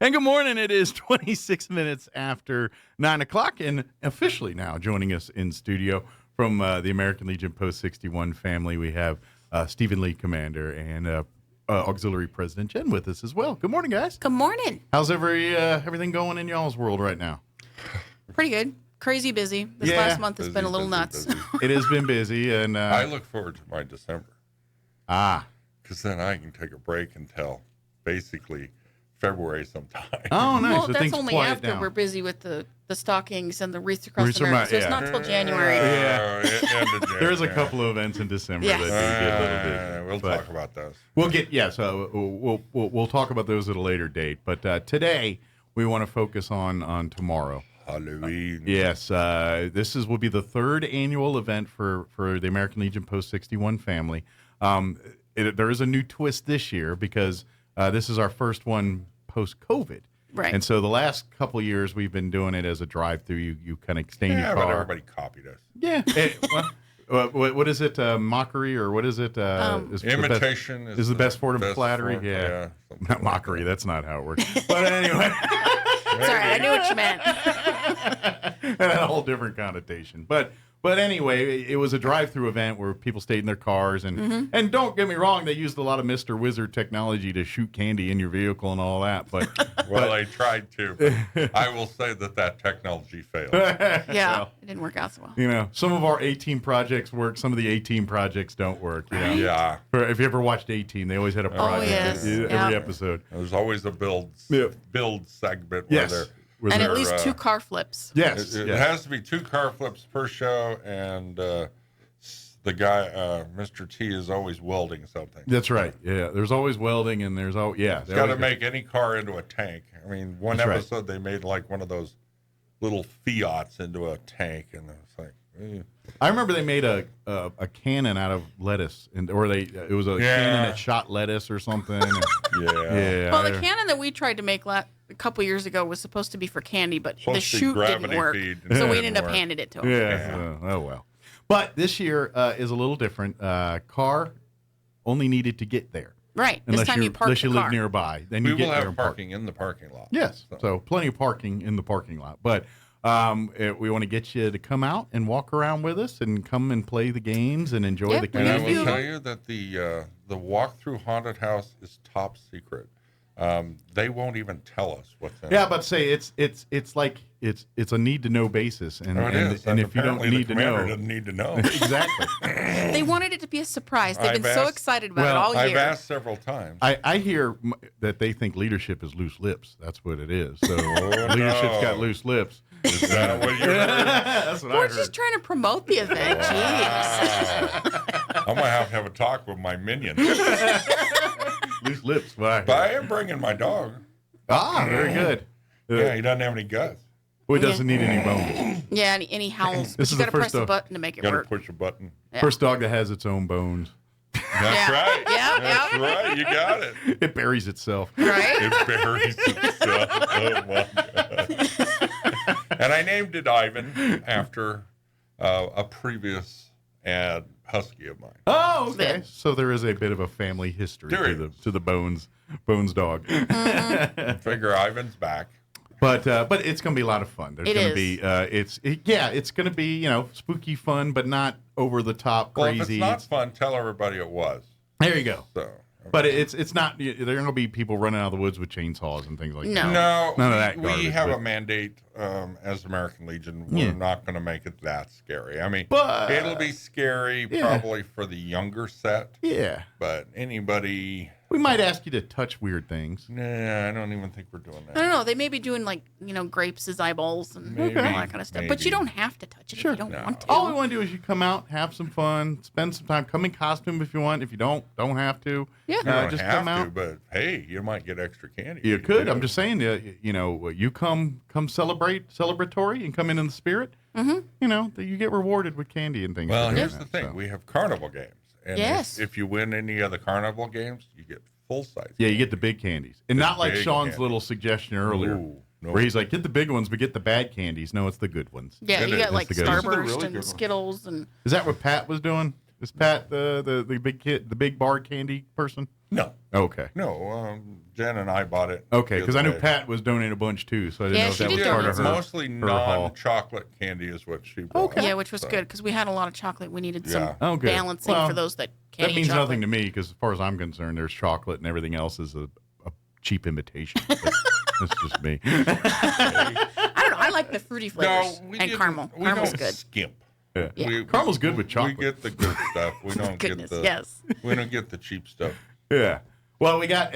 And good morning. It is 26 minutes after 9 o'clock, and officially now joining us in studio from the American Legion Post 61 family, we have Stephen Lee, Commander, and Auxiliary President Jenn with us as well. Good morning, guys. Good morning. How's everything going in y'all's world right now? Pretty good. Crazy busy. This last month has been a little nuts. It has been busy, and I look forward to my December. Because then I can take a break until basically February sometime. Oh, nice. Well, So that's things only quiet after down. we're busy with the stockings and the wreaths across Wreaths America. around- So it's yeah. not till January. There's a couple of events in December that do get a little busy. We'll talk about those. We'll talk about those at a later date. But today we want to focus on tomorrow. Halloween. Yes, this will be the third annual event for the American Legion Post 61 family. There is a new twist this year because this is our first one post-COVID. Right. And so the last couple of years we've been doing it as a drive-through. You kind of stay in your car. But everybody copied us. Yeah. What is it? Mockery or what is it? Imitation is the best form of flattery. Yeah. Not mockery. That's not how it works. But anyway. Sorry, I knew what you meant. It had a whole different connotation. But anyway, it was a drive-through event where people stayed in their cars. And don't get me wrong, they used a lot of Mr. Wizard technology to shoot candy in your vehicle and all that. But well, they tried to. But I will say that technology failed. Yeah, it didn't work out so well. You know, some of our A-Team projects work. Some of the A-Team projects don't work. You know? Yeah. If you ever watched A-Team, they always had a project every episode. There's always a build segment yes. where and at least 2 car flips. Yes. It has to be 2 car flips per show, and the guy, Mr. T, is always welding something. That's right. Yeah, there's always welding, and there's always It's got to make any car into a tank. I mean, one episode they made like one of those little Fiats into a tank, and it's like. I remember they made a cannon out of lettuce, it was a cannon that shot lettuce or something. And, yeah. Well, the cannon that we tried to make a couple years ago was supposed to be for candy, but the chute didn't work, so we ended up handing it to them. Yeah. Oh well. But this year is a little different. Car only needed to get there. Right. This time you park unless you the live car. nearby, then we you get will there have and park. parking in the parking lot. Yes. So plenty of parking in the parking lot, but. We want to get you to come out and walk around with us and come and play the games and enjoy the And I candy. will tell you that the walk through haunted house is top secret. They won't even tell us what's in it. Yeah, but say it's like it's a need to know basis, and if you don't need to know, doesn't need to know. Exactly. They wanted it to be a surprise. They've been so excited about it all year. I've asked several times. I hear that they think leadership is loose lips. That's what it is. So leadership's got loose lips. Is that what you heard? That's what I heard. We're just trying to promote the event. Jeez. I'm gonna have a talk with my minions. Loose lips. But I am bringing my dog. Very good. Yeah, he doesn't have any guts. Well, he doesn't need any bones. Yeah, and he howls. This But is you the got to press first the dog. button to make it Got to work. push a button. Yeah. First dog that has its own bones. That's right. Yeah, That's right. You got it. It buries itself. Right? It buries itself. Oh my God. And I named it Ivan after a previous husky of mine. Oh, okay. So there is a bit of a family history to the Bones dog. Figure Ivan's back. But it's going to be a lot of fun. There's going to be it's going to be spooky fun, but not over the top crazy. Well, if it's not fun, tell everybody it was. There you go. So. But it's not. There are going to be people running out of the woods with chainsaws and things like that. No, none of that. We have a mandate as American Legion. We're not going to make it that scary. I mean, it'll be scary probably for the younger set. Yeah. But anybody. We might ask you to touch weird things. Nah, I don't even think we're doing that. I don't know. They may be doing grapes as eyeballs and all that kind of stuff. But you don't have to touch it if you don't want to. All we want to do is you come out, have some fun, spend some time, come in costume if you want. If you don't have to. Yeah. You don't just have come out. To, but hey, you might get extra candy. You could. I'm just saying, you come celebratory and come in the spirit. Mm-hmm. You get rewarded with candy and things. Well, like here's the thing: we have carnival games. And yes. if you win any of the carnival games, you get full size. Yeah, you get the big candies. And not like Sean's little suggestion earlier, where he's like, get the big ones, but get the bad candies. No, it's the good ones. Yeah, you got like the good ones. Starburst really and good Skittles. And Is that what Pat was doing? Is Pat the big kid, the big bar candy person? No. Okay. No, Jen and I bought it. Okay, because I knew Pat was donating a bunch too, so I didn't know if that was part of her. Mostly non-chocolate candy is what she bought. Okay. Yeah, which was good because we had a lot of chocolate. We needed some balancing for those that can't eat chocolate. That means nothing to me because as far as I'm concerned, there's chocolate and everything else is a cheap imitation. That's just me. I don't know. I like the fruity flavors and caramel. Caramel's good. Skimp. Yeah. Caramel's good with chocolate. We get the good stuff. We don't we don't get the cheap stuff. Yeah. Well, we got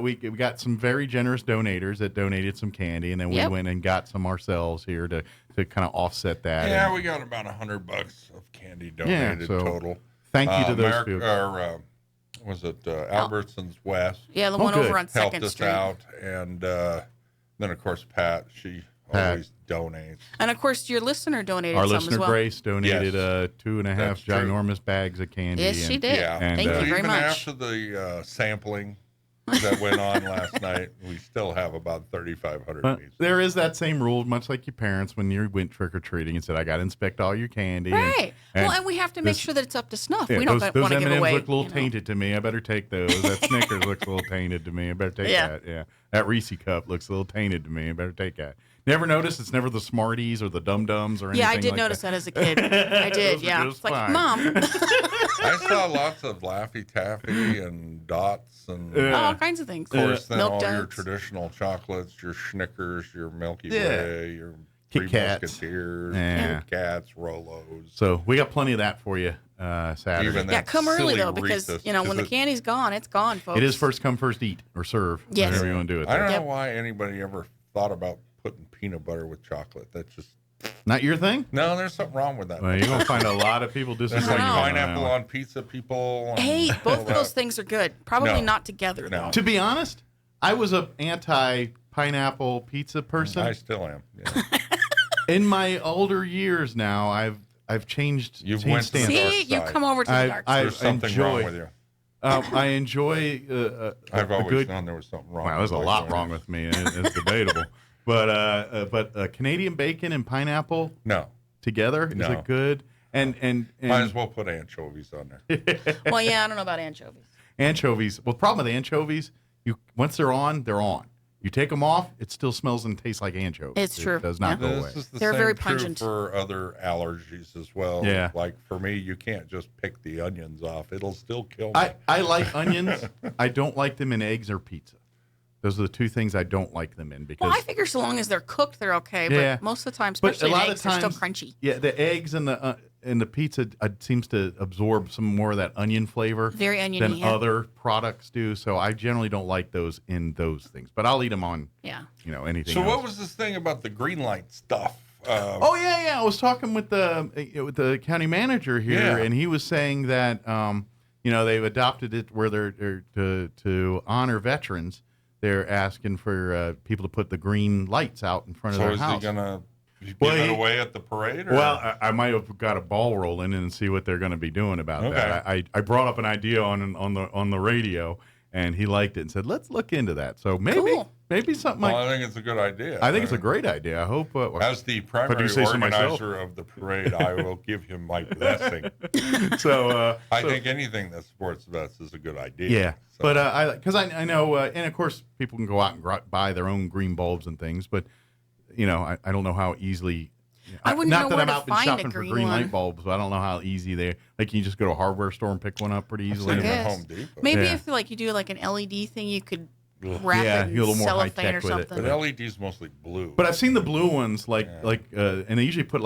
we got some very generous donators that donated some candy, and then we went and got some ourselves here to kind of offset that. Yeah, we got about $100 of candy donated total. Thank you to those people. Was it Albertsons West? Yeah, the one over on 2nd Street. Helped us out, and then of course Pat, she always donates. And of course your listener donated some as well. Our listener Grace donated 2.5 ginormous bags of candy. Yes, she did. Yeah. Thank you very much. Even after the sampling that went on last night, we still have about 3,500 pieces. There is that same rule, much like your parents when you went trick-or-treating and said, I got to inspect all your candy. Right. And we have to make sure that it's up to snuff. We don't want to give M&Ms away. Look a little tainted to me. I better take those. That Snickers looks a little tainted to me. I better take that. Yeah. That Reese cup looks a little tainted to me. I better take that. Never noticed it's never the Smarties or the Dum Dums or anything. Yeah, I did notice that as a kid. I did. Yeah, it's like Mom. I saw lots of Laffy Taffy and Dots and all kinds of things. Of course, then Milk all Duds. your traditional chocolates, your Snickers, your Milky Way, your Kit Three Kats. Musketeers, Kit Kats, Rolos. So we got plenty of that for you Saturday. Come early though, because when the candy's gone, it's gone, folks. It is first come, first eat or serve. Yes. Whatever you want to do it. I don't know why anybody ever thought about putting peanut butter with chocolate. That's just not your thing. No, there's something wrong with that. Well, you're gonna find a lot of people disagreeing. There's like pineapple on pizza, people. Hey, both of those things are good. Probably not together though. To be honest, I was a anti-pineapple pizza person. I still am. Yeah. In my older years now, I've changed. You've went stance. See, you've come over to the dark side. There's something wrong with you. I enjoy. I've always known there was something wrong. Well, there's a lot wrong with me. It's debatable. But Canadian bacon and pineapple together is it good? And might as well put anchovies on there. Well, yeah, I don't know about anchovies. Anchovies. Well, the problem with anchovies, once they're on, they're on. You take them off, it still smells and tastes like anchovies. It's true. It does not go away. They're very pungent. For other allergies as well. Yeah. Like for me, you can't just pick the onions off. It'll still kill me. I like onions. I don't like them in eggs or pizza. Those are the two things I don't like them in. Because I figure so long as they're cooked, they're okay. But most of the time, especially eggs, they're still crunchy. Yeah, the eggs and the pizza seems to absorb some more of that onion flavor. Very oniony, than other products do. So I generally don't like those in those things. But I'll eat them on anything. So else. what was this thing about the green light stuff? I was talking with the county manager here, and he was saying that they've adopted it where they're to honor veterans. They're asking for people to put the green lights out in front of their house. So is he gonna give it away at the parade? Or? Well, I might have got a ball rolling and see what they're going to be doing about that. I brought up an idea on the radio, and he liked it and said, "Let's look into that." So maybe something. Well, I think it's a good idea. I think it's a great idea. I hope. As the primary organizer of the parade, I will give him my blessing. I think anything that supports vets is a good idea. Yeah, so. But I know, and of course, people can go out and buy their own green bulbs and things, but I don't know how easily. I wouldn't not know that where I'm to out been find shopping a for green green one. light bulbs, but I don't know how easy they. Like, you just go to a hardware store and pick one up pretty easily. Home Depot. Maybe if you do like an LED thing, you could wrap it in a little more cellophane or something. But LED's mostly blue. But I've seen the blue ones, and they usually put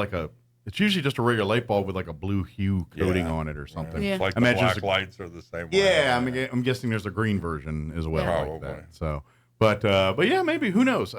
it's usually just a regular light bulb with like a blue hue coating on it or something. Yeah. Like the black lights are the same way. Yeah, I'm guessing there's a green version as well like that. So, but yeah, maybe, who knows?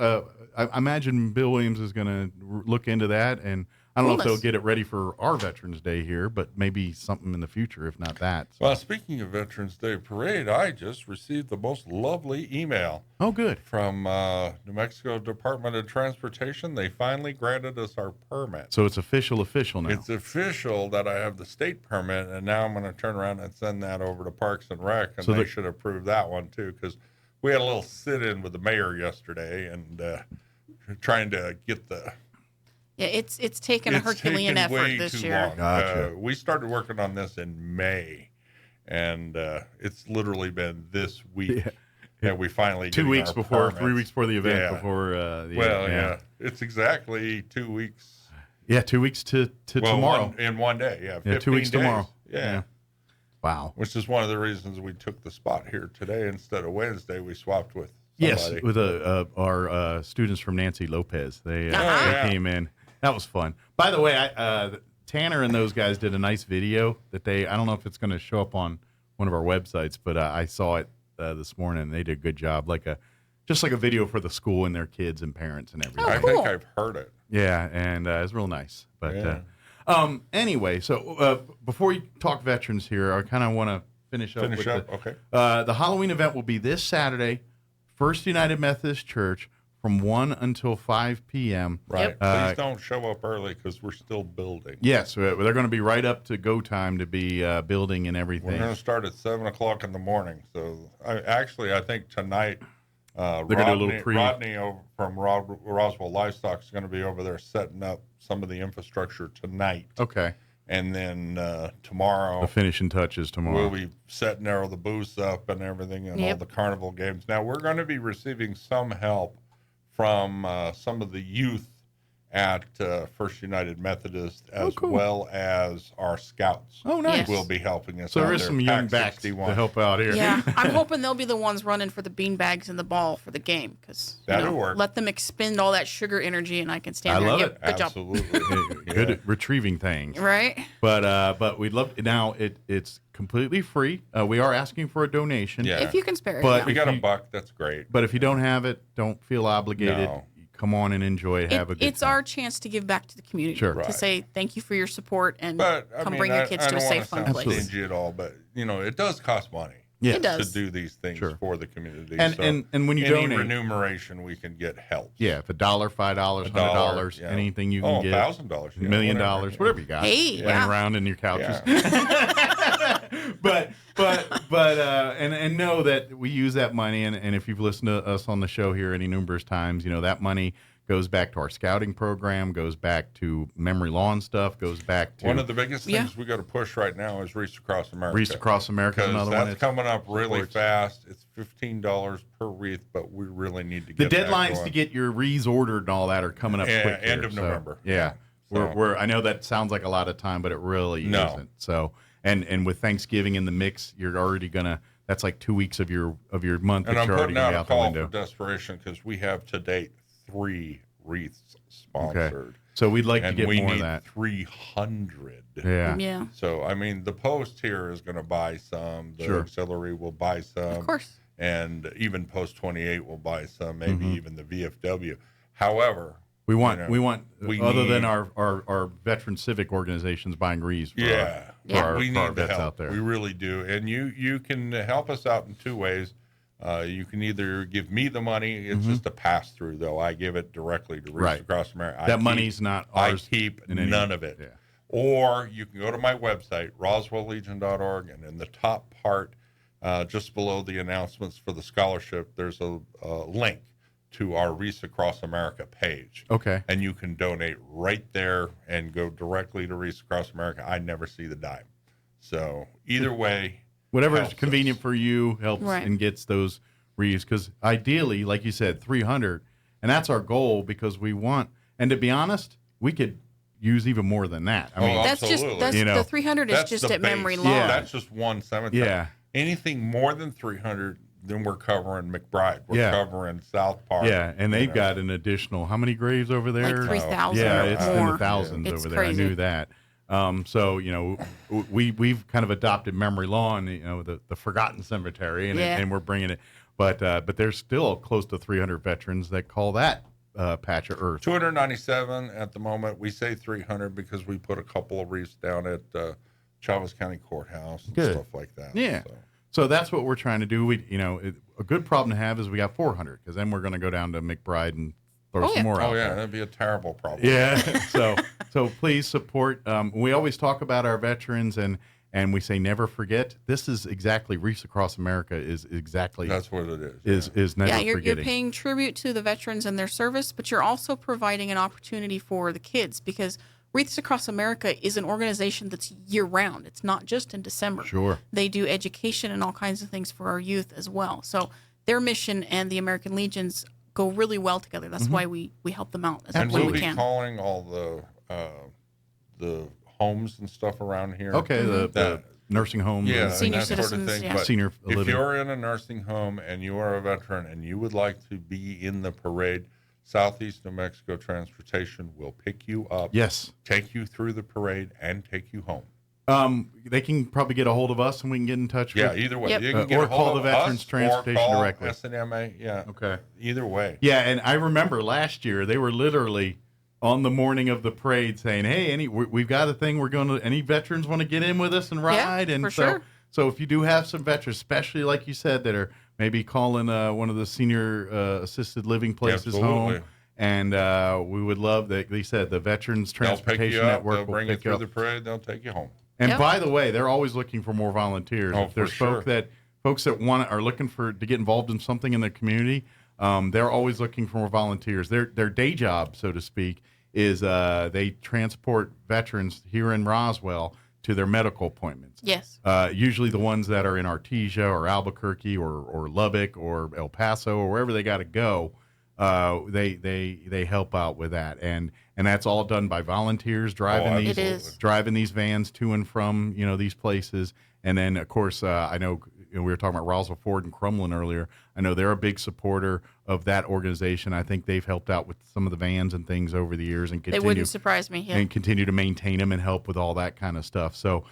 I imagine Bill Williams is going to look into that, and I don't know if they'll get it ready for our Veterans Day here, but maybe something in the future, if not that. So. Well, speaking of Veterans Day Parade, I just received the most lovely email. Oh, good. From New Mexico Department of Transportation. They finally granted us our permit. So it's official now. It's official that I have the state permit, and now I'm going to turn around and send that over to Parks and Rec, and they should approve that one, too, because we had a little sit-in with the mayor yesterday, and trying to get the Yeah, it's taken a Herculean effort this year. Gotcha. We started working on this in May, and it's literally been this week that we finally 2 weeks before, permits. 3 weeks before the event. Before it's exactly 2 weeks. Yeah, 2 weeks to tomorrow. In one day. Yeah, 2 weeks days. tomorrow. Yeah. Wow. Which is one of the reasons we took the spot here today instead of Wednesday. We swapped with somebody. Yes, with our students from Nancy Lopez. They came in. That was fun. By the way, Tanner and those guys did a nice video that I don't know if it's going to show up on one of our websites, but I saw it this morning, and they did a good job. Just like a video for the school and their kids and parents and everything. I think I've heard it. Yeah, and it's real nice. But anyway, so before you talk veterans here, I kind of want to finish up. The Halloween event will be this Saturday, First United Methodist Church, from 1 until 5 p.m. Right. Please don't show up early because we're still building. Yes, they're going to be right up to go time to be building and everything. We're going to start at 7 o'clock in the morning. So I think tonight Rodney from Roswell Livestock is going to be over there setting up some of the infrastructure tonight. Okay. And then tomorrow, the finishing touches tomorrow. We'll be setting all the booths up and everything and all the carnival games. Now, we're going to be receiving some help from some of the youth at First United Methodist, as well as our scouts. Oh, nice. Will be helping us. So there is some young backs to help out here. Yeah, I'm hoping they'll be the ones running for the beanbags and the ball for the game, because work. Let them expend all that sugar energy, and I can stand there. I love it. Good Absolutely. job. Good at retrieving things. Right. But we'd love now. It's completely free. We are asking for a donation. Yeah. If you can spare it. But we got $1. That's great. But if you don't have it, don't feel obligated. No. Come on and enjoy it. Have a good It's time. our chance to give back to the community. Sure. To say thank you for your support and Come bring your kids to a safe, fun place. I don't want to sound stingy at all, but it does cost money. Yes. It does. To do these things for the community. And when you any donate, remuneration we can get helps. Yeah, if $1, $5, $100, anything you can get. $1,000, $1 million, whatever you got. Hey, laying around in your couches. Yeah. but know that we use that money, and if you've listened to us on the show here any numerous times, that money goes back to our scouting program, goes back to memory lawn stuff, goes back to one of the biggest things we got to push right now is Wreaths Across America. Wreaths Across America is another one. That's coming up really fast. It's $15 per wreath, but we really need to get the deadlines to get your wreaths ordered and all that are coming up quick. End of November. Yeah. We're I know that sounds like a lot of time, but it really isn't. So and with Thanksgiving in the mix, you're already that's like 2 weeks of your month. And that I'm you're already putting out a out call the window. for desperation because we have to date 3 wreaths sponsored. Okay. So we'd like to get more of that. 300. Yeah. So the Post here is going to buy some. The auxiliary will buy some. Of course. And even Post 28 will buy some. Maybe even the VFW. However, we want other than our veteran civic organizations buying wreaths. We need our the vets help. out there. We really do. And you can help us out in 2 ways. You can either give me the money. It's just a pass through, though. I give it directly to Wreaths Across America. Money's not ours. I keep none of it. Yeah. Or you can go to my website, roswelllegion.org, and in the top part, just below the announcements for the scholarship, there's a link to our Wreaths Across America page. Okay. And you can donate right there and go directly to Wreaths Across America. I never see the dime. So either way, whatever is convenient for you helps and gets those wreaths. Because ideally, like you said, 300, and that's our goal because we want. And to be honest, we could use even more than that. I mean, that's the 300 is just at memory lawn. Yeah, that's just one cemetery. Yeah. Anything more than 300, then we're covering McBride. We're covering South Park. Yeah, and they've got an additional how many graves over there? Like 3,000. Yeah, or it's more. in the thousands over there. Crazy. I knew that. So we've kind of adopted memory lawn, the forgotten cemetery, and we're bringing it. But there's still close to 300 veterans that call that patch of earth. 297 at the moment. We say 300 because we put a couple of wreaths down at Chavez County Courthouse and stuff like that. Yeah. So that's what we're trying to do. A good problem to have is we got 400 because then we're going to go down to McBride and throw some more out there. That'd be a terrible problem. Yeah. So please support. We always talk about our veterans and and we say never forget. This is exactly Wreaths Across America is exactly that's what it is. Is never you're forgetting. paying tribute to the veterans and their service, but you're also providing an opportunity for the kids, because Wreaths Across America is an organization that's year-round. It's not just in December. Sure. They do education and all kinds of things for our youth as well. So their mission and the American Legion's go really well together. That's why we help them out as And much as we'll we be can. calling all the homes and stuff around here. Okay, the nursing homes. Yeah, Senior and that citizens, sort of thing. yeah. But Senior if living. you're in a nursing home and you are a veteran and you would like to be in the parade, Southeast New Mexico Transportation will pick you up, Yes. take you through the parade, and take you home. They can probably get a hold of us and we can get in touch Yeah, with. either way. Yep. You can get Or a hold call of the Veterans us Transportation or call directly. SNMA. Yeah. Okay. Either way. Yeah, and I remember last year they were literally on the morning of the parade saying, "Hey, we've got a thing. We're going to. Any veterans want to get in with us and ride?" And for so, sure. so if you do have some veterans, especially like you said, that are maybe calling one of the senior assisted living places Absolutely. home, and we would love that. They said the Veterans They'll pick Transportation you up. Network They'll will bring you pick through up. the parade. They'll take you home. And Yep. by the way, they're always looking for more volunteers. Oh, If there's for sure. folks that are looking to get involved in something in the community, they're always looking for more volunteers. Their day job, so to speak, is they transport veterans here in Roswell to their medical appointments. Yes. Usually the ones that are in Artesia or Albuquerque or Lubbock or El Paso or wherever they got to go. They help out with that, and that's all done by volunteers driving Oh, these It is. driving these vans to and from these places. And then of course I know we were talking about Roswell Ford and Crumlin earlier. I know they're a big supporter of that organization. I think they've helped out with some of the vans and things over the years and They continue wouldn't surprise me. Yeah. and continue to maintain them and help with all that kind of stuff. So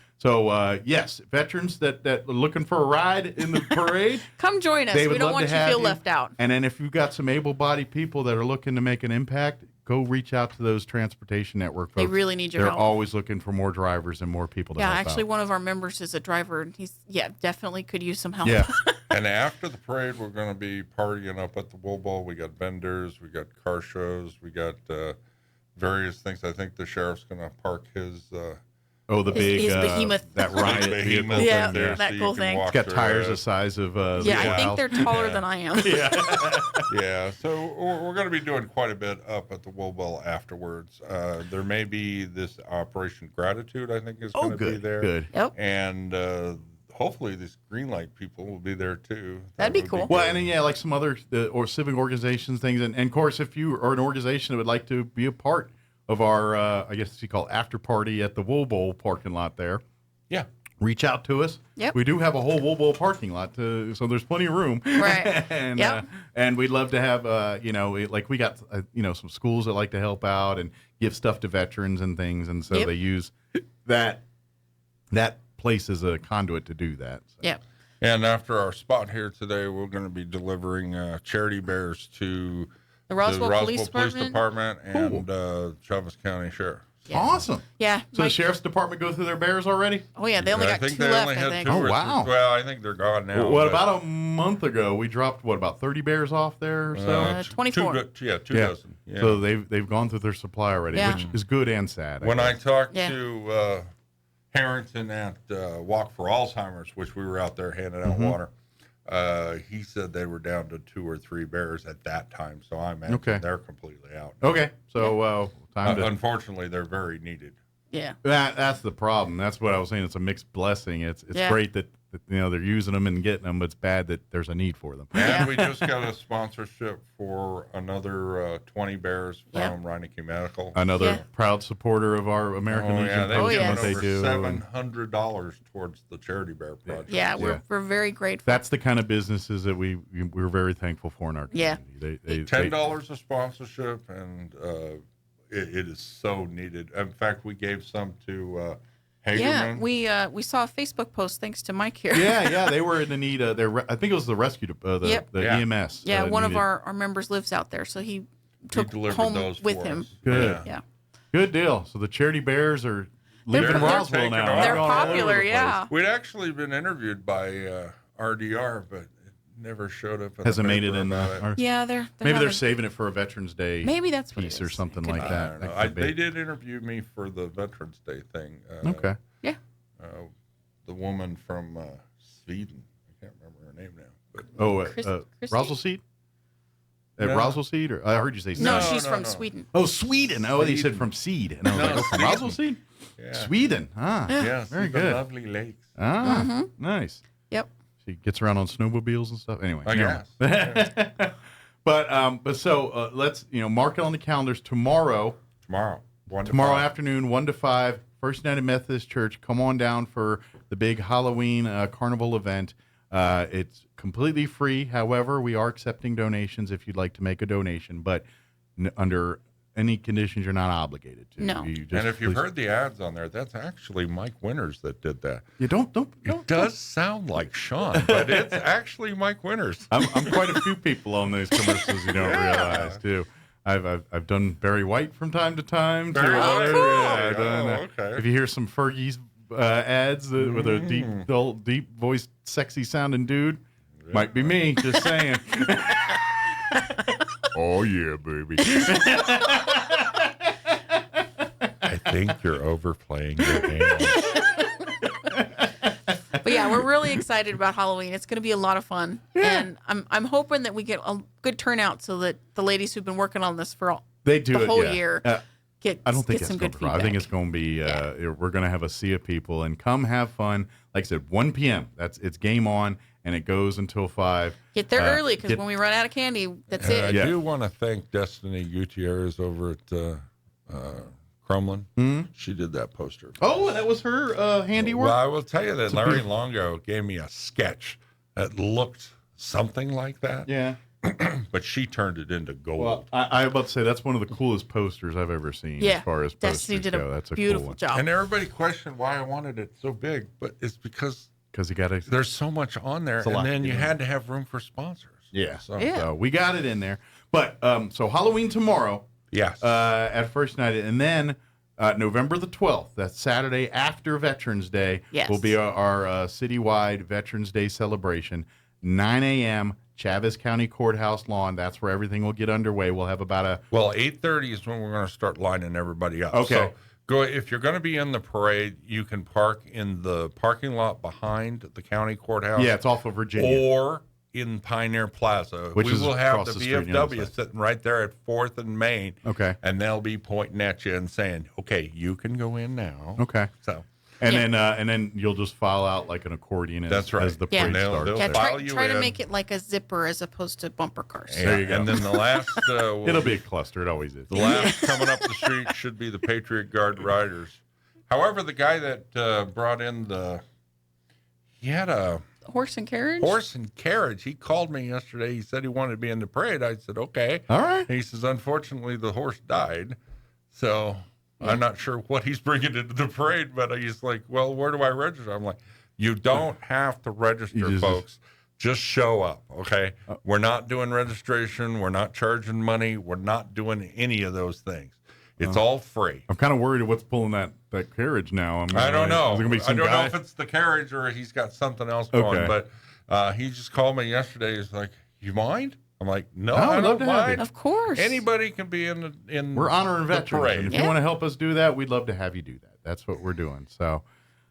yes, veterans that are looking for a ride in the parade. Come join us. They We would don't love want to you to have feel you. left out. And then if you've got some able-bodied people that are looking to make an impact, go reach out to those transportation network folks. They really need your They're help. always looking for more drivers and more people to Yeah, help actually, out. one of our members is a driver, and he's definitely could use some help. Yeah. And after the parade, we're going to be partying up at the Wool Bowl. We got vendors, we got car shows, we got various things. I think the sheriff's going to park his The big his behemoth. that riot behemoth vehicle Yeah, thing there. that you cool can thing. walk It's got through tires it. the size of Yeah, the I think house. they're taller than I am. Yeah, so we're going to be doing quite a bit up at the Wool Bowl afterwards. There may be this Operation Gratitude, I think, is going to be good, there. good. Yep. And hopefully these green light people will be there too. That'd be would cool. Well, good. and then, like some other or civic organizations, things, and of course, if you are an organization that would like to be a part of our, I guess you call after party at the Wool Bowl parking lot there, Yeah. reach out to us. Yep. We do have a whole Wool Bowl parking lot, so there's plenty of room. Right. and Yep. And we'd love to have, like we got, some schools that like to help out and give stuff to veterans and things, and so Yep. they use that place as a conduit to do that. So. Yeah. And after our spot here today, we're going to be delivering charity bears to The Roswell Police Police Department. and Travis County Sheriff. Yeah. Awesome. Yeah. So the Mike- sheriff's department go through their bears already? Oh yeah, they only got two they left. only I had think. two Oh, or wow. three. Well, I think they're gone now. Well, but, about a month ago, we dropped about 30 bears off there or so. 24. Two Yeah. dozen. Yeah. So they've gone through their supply already, Yeah. which is good and sad. When I guess. talked Yeah. to Harrington at Walk for Alzheimer's, which we were out there handing out Mm-hmm. water, he said they were down to 2 or 3 bears at that time. So I imagine Okay. they're completely out. Okay, so time to. Unfortunately, they're very needed. Yeah. That's the problem. That's what I was saying. It's a mixed blessing. It's Yeah. great that they're using them and getting them, but it's bad that there's a need for them. And Yeah. we just got a sponsorship for another 20 bears Yeah. from Reineke Medical. Another Yeah. proud supporter of our American Oh, Legion. yeah, they've Oh, given yes. what they over do. and $700 towards the charity bear project. Yeah. Yeah. We're very grateful. That's the kind of businesses that we're very thankful for in our Yeah. community. They $10 a sponsorship, and it is so needed. In fact, we gave some to Yeah. Hagerman. We saw a Facebook post thanks to Mike here. Yeah, they were in the need. I think it was the rescue, the Yep. Yeah. EMS. Yeah, one of needed- our members lives out there, so he took delivered home those with for him. us. Good. Yeah. Good deal. So the charity bears are leaving they're Roswell taking now. off. They're going all over popular, the place. yeah. We'd actually been interviewed by RDR, but it never showed up. In Hasn't the made it paper in about it. our, Yeah, they're maybe they're having- saving it for a Veterans Day maybe that's what it piece or is. something It could like be. I that. don't know. That could be. They did interview me for the Veterans Day thing. Okay. Yeah. woman from Sweden. I can't remember her name now. But Christy? Roswell Seed? No. Roswell Seed? Or I heard you say Seed. No, No, she's no, from no. Sweden. Oh, Sweden. Oh, they said Sweden. from Seed. And I was No, like, oh, from Sweden. Roswell Seed? Yeah. Sweden. Ah, Yes, very the good. lovely lakes. Ah, nice. Yep. She gets around on snowmobiles and stuff. Anyway. I never guess. mind. But so let's mark it on the calendars tomorrow. Tomorrow. Tomorrow afternoon, 1 to 5, First United Methodist Church. Come on down for the big Halloween carnival event. It's completely free. However, we are accepting donations if you'd like to make a donation, but under any conditions, you're not obligated to. No. You just, And if you've please- heard the ads on there, that's actually Mike Winters that did that. you don't. It does sound like Sean, but it's actually Mike Winters. I'm quite a few people on those commercials you don't realize too. I've done Barry White from time to time. Barry White? Yeah, I've done, okay. If you hear some Fergie's ads with a deep voiced, sexy sounding dude, might be me. Just saying. Oh yeah, baby. I think you're overplaying your game. But yeah, we're really excited about Halloween. It's going to be a lot of fun, and I'm hoping that we get a good turnout so that the ladies who've been working on this for They do the it, whole yeah. year get I don't think get it's some going good to. I feedback. think it's going to be. We're going to have a sea of people and come have fun. Like I said, 1 p.m. It's game on, and it goes until 5. Get there early because get- when we run out of candy, that's I it. Yeah. do want to thank Destiny Gutierrez over at Crumlin. She did that poster. Oh, that was her handiwork. Well, I will tell you that Larry Longo gave me a sketch that looked something like that, Yeah. but she turned it into gold. Well, I was about to say that's one of the coolest posters I've ever seen. Yeah, As far as posters Destiny did go, a that's a beautiful cool one. job. And everybody questioned why I wanted it so big, but it's because Because you got to. there's so much on there, It's a lot and to then get you in. had to have room for sponsors. Yeah. So, Yeah. So we got it in there. But so Halloween tomorrow yes. at First United, and then November the 12th, that's Saturday after Veterans Day, Yes. will be our citywide Veterans Day celebration. 9 a.m. Chavez County Courthouse lawn. That's where everything will get underway. We'll have about a Well, 8:30 is when we're going to start lining everybody up. Okay. So go if you're going to be in the parade, you can park in the parking lot behind the county courthouse. yeah, it's off of Virginia. Or in Pioneer Plaza. Which we is will have across the the street on the other VFW side. sitting right there at 4th and Main. Okay. And they'll be pointing at you and saying, "Okay, you can go in now." Okay. So And then you'll just file out like an accordion as, That's right. as the Yeah. parade They'll- starts. they'll Yeah, there. file try, you try to in. make it like a zipper as opposed to bumper cars. yeah. There you go. And then the last It'll be a cluster. It always is. the last coming up the street should be the Patriot Guard riders. However, the guy that brought in he had a Horse and carriage? horse and carriage. He called me yesterday. He said he wanted to be in the parade. I said, okay. All right. And he says, unfortunately, the horse died. So I'm not sure what he's bringing into the parade, but he's like, well, where do I register? I'm like, you don't have to register, folks. Just show up, okay? We're not doing registration. We're not charging money. We're not doing any of those things. It's all free. I'm kind of worried of what's pulling that carriage now. I don't know. Is there gonna be I some don't guy? know if it's the carriage or he's got something else going. Okay. But he just called me yesterday. He's like, "You mind?" I'm like, "No, Oh, I I'd love don't to have mind. you. Of course. Anybody can be in We're honoring the veterans. parade." And if you Yeah. want to help us do that, we'd love to have you do that. That's what we're doing. So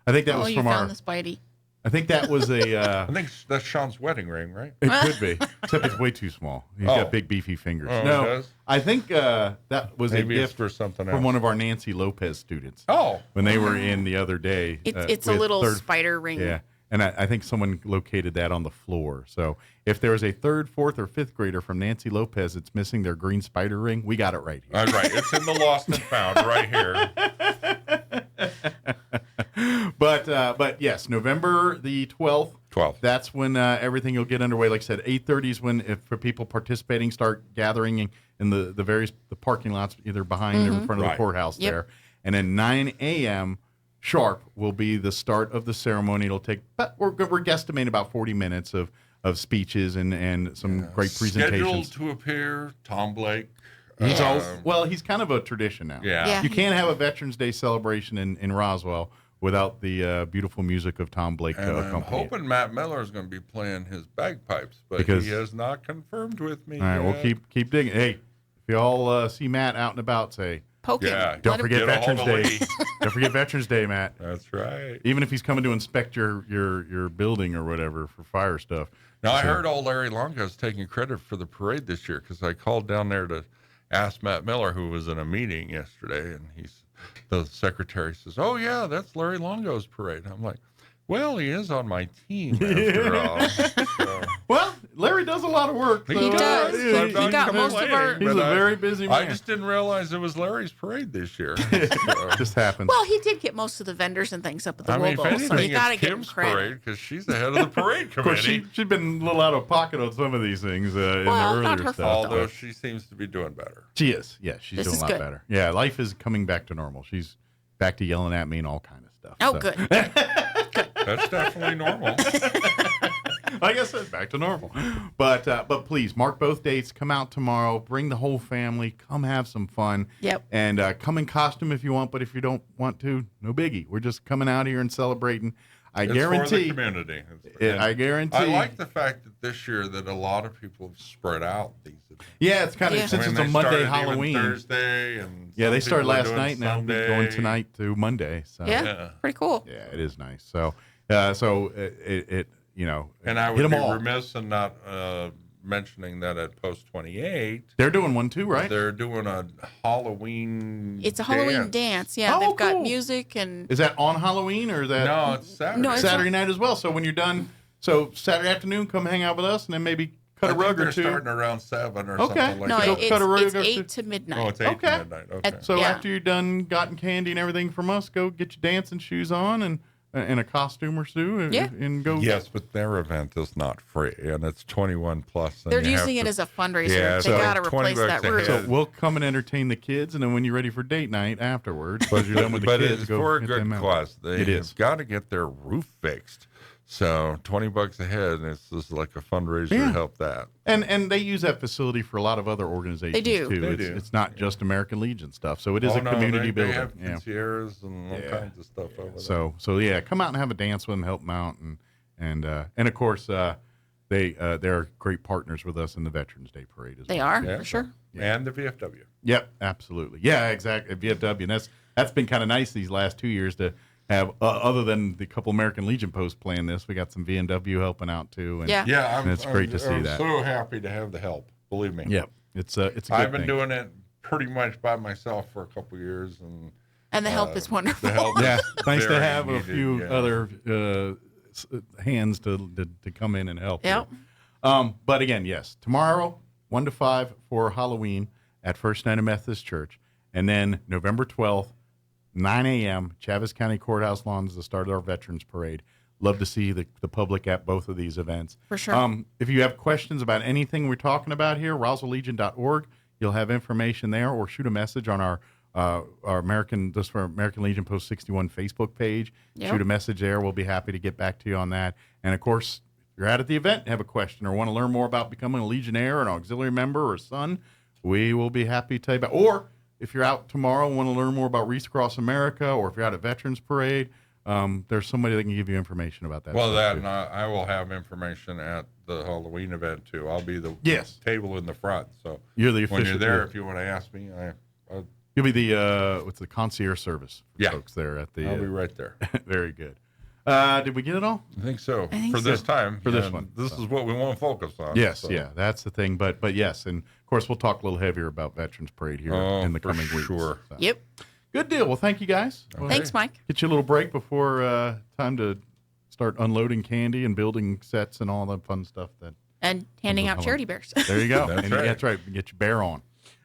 I think that Oh, was you from found our. the Spidey. I think that was a. I think that's Sean's wedding ring, right? It could be, except it's way too small. He's Oh. got big, beefy fingers. Oh, he no, does? I think that was Maybe a it's gift for something else. from one of our Nancy Lopez students Oh, when they were in the other day. It's a with little third- spider ring. Yeah, and I think someone located that on the floor. So if there was a 3rd, 4th, or 5th grader from Nancy Lopez that's missing their green spider ring, we got it right here. all right. It's in the lost and found right here. But yes, November the 12th. 12th. That's when everything will get underway. Like I said, 8:30 is when, if for people participating, start gathering in the parking lots, either behind or in front of the Right. courthouse Yep. there. And then 9 a.m. sharp will be the start of the ceremony. It'll take, but we're guesstimating about 40 minutes of speeches and some great presentations. Scheduled to appear, Tom Blake. He's Uh, always, well, he's kind of a tradition now. Yeah. Yeah. You can't have a Veterans Day celebration in Roswell without the beautiful music of Tom Blake And I'm accompanying it. hoping Matt Miller is going to be playing his bagpipes, but Because- he has not confirmed with me. All right, we'll yet. keep digging. Hey, if y'all see Matt out and about, say Poke him. Yeah. Don't Let him forget get a hold Veterans of Day. Lee. Don't forget Veterans Day, Matt. That's right. Even if he's coming to inspect your building or whatever for fire stuff. Now, I heard old Larry Longo's taking credit for the parade this year because I called down there to ask Matt Miller, who was in a meeting yesterday, and the secretary says, "Oh, yeah, that's Larry Longo's parade." I'm like, well, he is on my team after all. So. Well, Larry does a lot of work. He does. He got most of our. He's a very busy man. I just didn't realize it was Larry's parade this year. So. Just happens. Well, he did get most of the vendors and things up at the if Wobo, anything, so you got to it's give him Kim's credit. parade because she's the head of the parade Of course, committee. she's been a little out of pocket on some of these things in the Well, not earlier her stuff. fault, Although she seems to be doing better. She is. Yeah, she's This doing is a lot good. better. Yeah, life is coming back to normal. She's back to yelling at me and all kind of stuff. Oh, so. good. That's definitely normal. Like I said, back to normal. But please mark both dates. Come out tomorrow. Bring the whole family. Come have some fun. Yep. And come in costume if you want. But if you don't want to, no biggie. We're just coming out here and celebrating. I It's guarantee. for the community. I guarantee. I like the fact that this year that a lot of people have spread out these events. Yeah, it's kind of Yeah. since it's they a Monday started even Halloween. Thursday, and Yeah, some they started people are last doing night. Now Sunday. going tonight to Monday. So Yeah, pretty cool. yeah, it is nice. So it you know. And I hit would 'em be all. remiss in not mentioning that at Post 28, They're doing one too, right? they're doing a Halloween. It's a Halloween dance. Yeah, Oh, they've got cool. music and Is that on Halloween or is that No, it's Saturday. No, it's Saturday night as well? So when you're done, so Saturday afternoon, come hang out with us and then maybe cut I a think rug they're or two. starting around 7 or Okay. something like no, So that. cut a rug it's or two. 8 to midnight. Oh, it's 8 Okay. to midnight. Okay. So Yeah. after you're done, gotten candy and everything from us, go get your dancing shoes on and a costume or two, and go. Yes, but their event is not free, and it's 21 plus. And They're you have using it to- as a fundraiser. Yeah, they so got to 20 replace that bucks a roof. head. So we'll come and entertain the kids, and then when you're ready for date night afterwards, once you're done with the but kids, it's go for a hit good them out. cause. They It is. have got to get their roof fixed. So $20 a head, and it's just like a fundraiser Yeah. to help that. And they use that facility for a lot of other organizations They do. too. They it's, do. it's not just American Legion stuff. So it is Oh, a no, community they building. have Yeah. concierges and all Yeah. kinds of stuff over there. So yeah, come out and have a dance with them, help them out, and of course they're great partners with us in the Veterans Day Parade as They well. are, Yeah. for sure. And the VFW. Yep, absolutely. Yeah, exactly. VFW, and that's been kind of nice these last 2 years to have. Other than the couple American Legion posts playing this, we got some VFW helping out too. And, Yeah. Yeah, And it's great to see I'm that. so happy to have the help. Believe me. Yep, it's a good I've been thing. doing it pretty much by myself for a couple years, and And the help is wonderful. the help Yeah, is nice to very have a needed, few yeah. other hands to come in and help. Yep. You. But again, yes, tomorrow 1 to 5 for Halloween at First United Methodist Church, and then November 12th, 9 a.m. Chaves County Courthouse lawn is the start of our Veterans Parade. Love to see the public at both of these events. For sure. If you have questions about anything we're talking about here, RoswellLegion.org, you'll have information there, or shoot a message on our American Legion Post 61 Facebook page. Yep. Shoot a message there. We'll be happy to get back to you on that. And of course, if you're out at the event and have a question or want to learn more about becoming a Legionnaire, an auxiliary member, or a son, we will be happy to tell you about. Or if you're out tomorrow and want to learn more about Wreaths Across America, or if you're out at Veterans Parade, there's somebody that can give you information about that. Well, stuff, that too. and I will have information at the Halloween event too. I'll be the Yes. table in the front. So You're the when official. you're there, if you want to ask me, I'll You'll be the what's the concierge service for Yeah. folks there at the. be right there. Very good. Did we get it all? I think so. I think for this so. time. For this and one, This so. is what we want to focus on. Yes, so. yeah, that's the thing. But yes, and of course we'll talk a little heavier about Veterans Parade here in the for coming weeks. sure. So. Yep. Good deal. Well, thank you guys. Well, Thanks, Mike. Get you a little break before time to start unloading candy and building sets and all the fun stuff. That And handing out Hello. charity bears. there you go. That's And right. That's right. Get your bear on.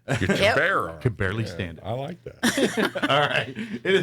Get your Yep. bear on. Could barely Yeah, stand it. I like that. All right. It is